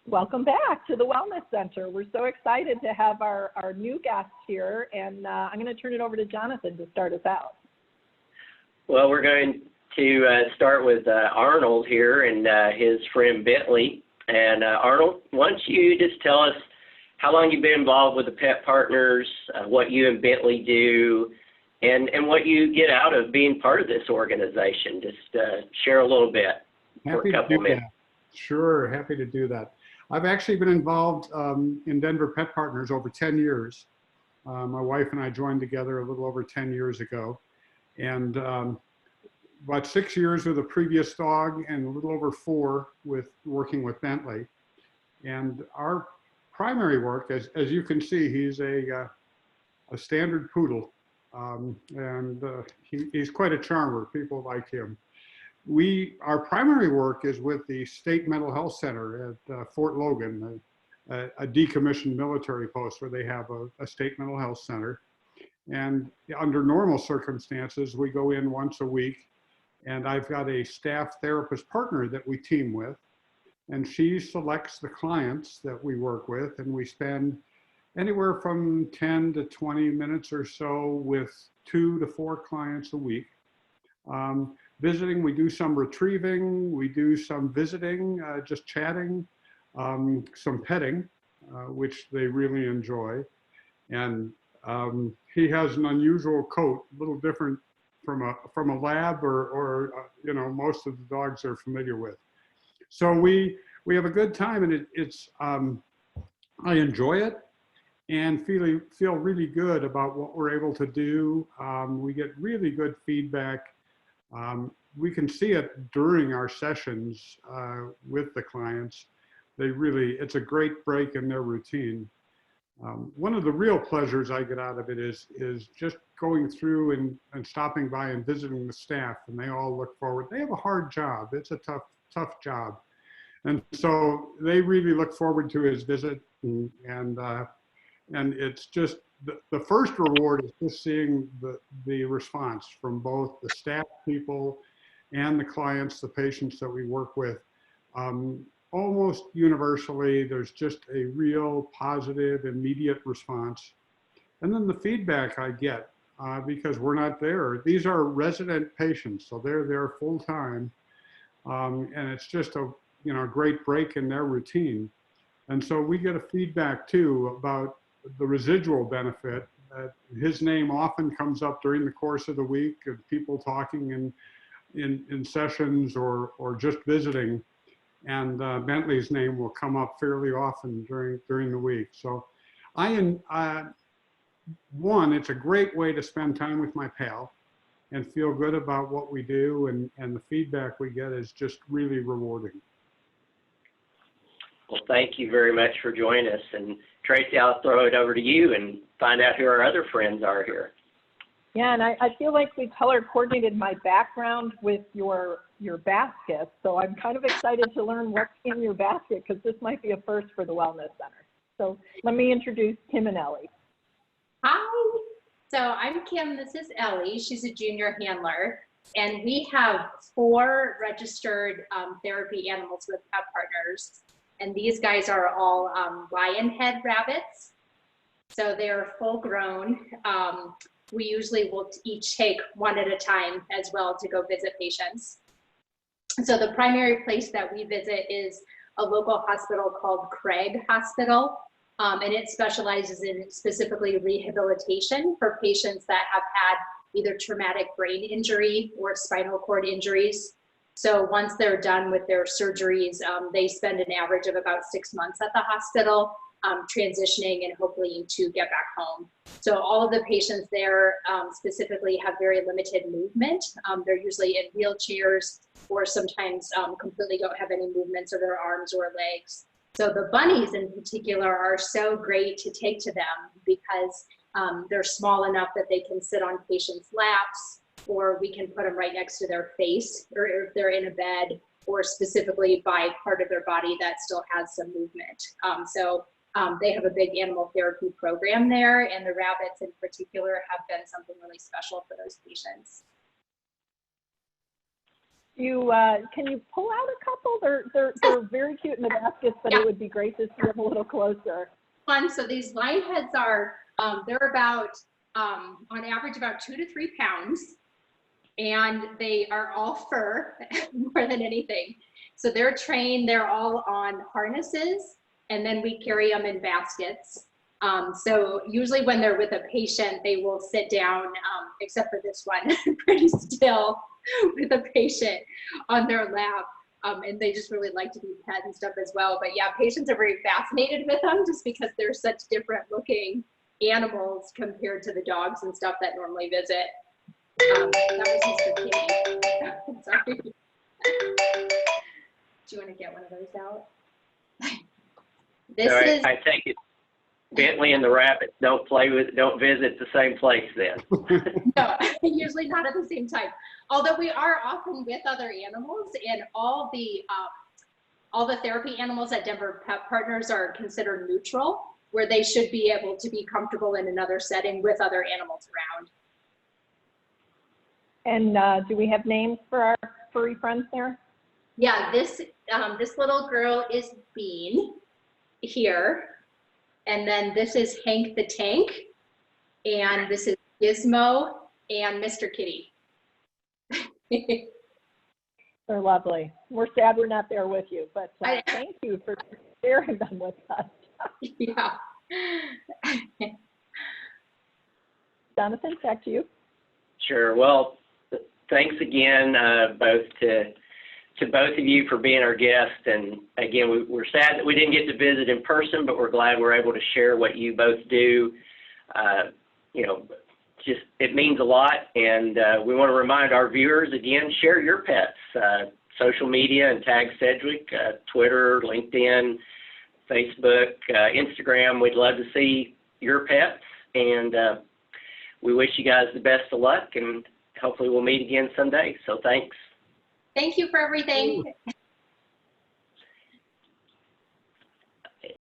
Welcome back to the Wellness Center. We're so excited to have our new guests here, and I'm going to turn it over to Jonathan to start us out. Well, we're going to start with Arnold here and his friend Bentley. And Arnold, why don't you just tell us how long you've been involved with the Pet Partners, what you and Bentley do, and what you get out of being part of this organization. Just share a little bit for a couple minutes. Sure, happy to do that. I've actually been involved in Denver Pet Partners over 10 years. My wife and I joined together a little over 10 years ago. And about 6 years with a previous dog and a little over 4 with working with Bentley. And our primary work, as you can see, he's a standard poodle. He's quite a charmer. People like him. Our primary work is with the State Mental Health Center at Fort Logan, a decommissioned military post where they have a state mental health center. And under normal circumstances, we go in once a week, and I've got a staff therapist partner that we team with, and she selects the clients that we work with, and we spend anywhere from 10 to 20 minutes or so with 2 to 4 clients a week. Visiting, we do some retrieving, we do some visiting, just chatting, some petting, which they really enjoy. And he has an unusual coat, a little different from a lab or you know, most of the dogs are familiar with. So we have a good time, and it's I enjoy it and feel really good about what we're able to do. We get really good feedback. We can see it during our sessions with the clients. It's a great break in their routine. One of the real pleasures I get out of it is just going through and stopping by and visiting the staff, and they all look forward. They have a hard job. It's a tough job. And so they really look forward to his visit, and it's just, the first reward is just seeing the response from both the staff people and the clients, the patients that we work with. Almost universally, there's just a real positive, immediate response. And then the feedback I get, because we're not there, these are resident patients, so they're there full time. And it's just a great break in their routine. And so we get a feedback too about the residual benefit. His name often comes up during the course of the week of people talking in sessions or just visiting. And Bentley's name will come up fairly often during the week. So one, it's a great way to spend time with my pal and feel good about what we do, and the feedback we get is just really rewarding. Well, thank you very much for joining us. And Tracy, I'll throw it over to you and find out who our other friends are here. Yeah, and I feel like we color coordinated my background with your basket, so I'm kind of excited to learn what's in your basket, because this might be a first for the Wellness Center. So let me introduce Kim and Ellie. Hi, so I'm Kim, this is Ellie. She's a junior handler, and we have 4 registered therapy animals with Pet Partners, and these guys are all Lionhead rabbits, so they're full grown. We usually will each take one at a time as well to go visit patients. So the primary place that we visit is a local hospital called Craig Hospital, and it specializes in specifically rehabilitation for patients that have had either traumatic brain injury or spinal cord injuries. So once they're done with their surgeries, they spend an average of about 6 months at the hospital, transitioning and hopefully to get back home. So all of the patients there specifically have very limited movement. They're usually in wheelchairs, or sometimes completely don't have any movements of their arms or legs. So the bunnies in particular are so great to take to them, because they're small enough that they can sit on patients' laps, or we can put them right next to their face, or if they're in a bed, or specifically by part of their body that still has some movement. They have a big animal therapy program there, and the rabbits in particular have been something really special for those patients. You can you pull out a couple? They're very cute in the baskets, but it would be great to see them a little closer. Fun. So these Lionheads are they're about on average about 2 to 3 pounds, and they are all fur more than anything. So they're trained. They're all on harnesses, and then we carry them in baskets. So usually when they're with a patient, they will sit down, except for this one, pretty still with a patient on their lap. And they just really like to be pet and stuff as well. But yeah, patients are very fascinated with them just because they're such different looking animals compared to the dogs and stuff that normally visit. That was Mr. Kitty. Sorry. Do you want to get one of those out? This is. I take it Bentley and the rabbits don't visit the same place then. No, usually not at the same time. Although we are often with other animals, and all the therapy animals at Denver Pet Partners are considered neutral, where they should be able to be comfortable in another setting with other animals around. And do we have names for our furry friends there? Yeah, this little girl is Bean here. And then this is Hank the Tank. And this is Gizmo and Mr. Kitty. They're lovely. We're sad we're not there with you, but thank you for sharing them with us. Yeah. Jonathan, back to you. Sure. Well, thanks again, both to both of you for being our guests. And again, we're sad that we didn't get to visit in person, but we're glad we're able to share what you both do. You know, just it means a lot. And we want to remind our viewers again, share your pets, social media, and tag Sedgwick, Twitter, LinkedIn, Facebook, Instagram. We'd love to see your pets. And we wish you guys the best of luck, and hopefully we'll meet again someday. So thanks. Thank you for everything.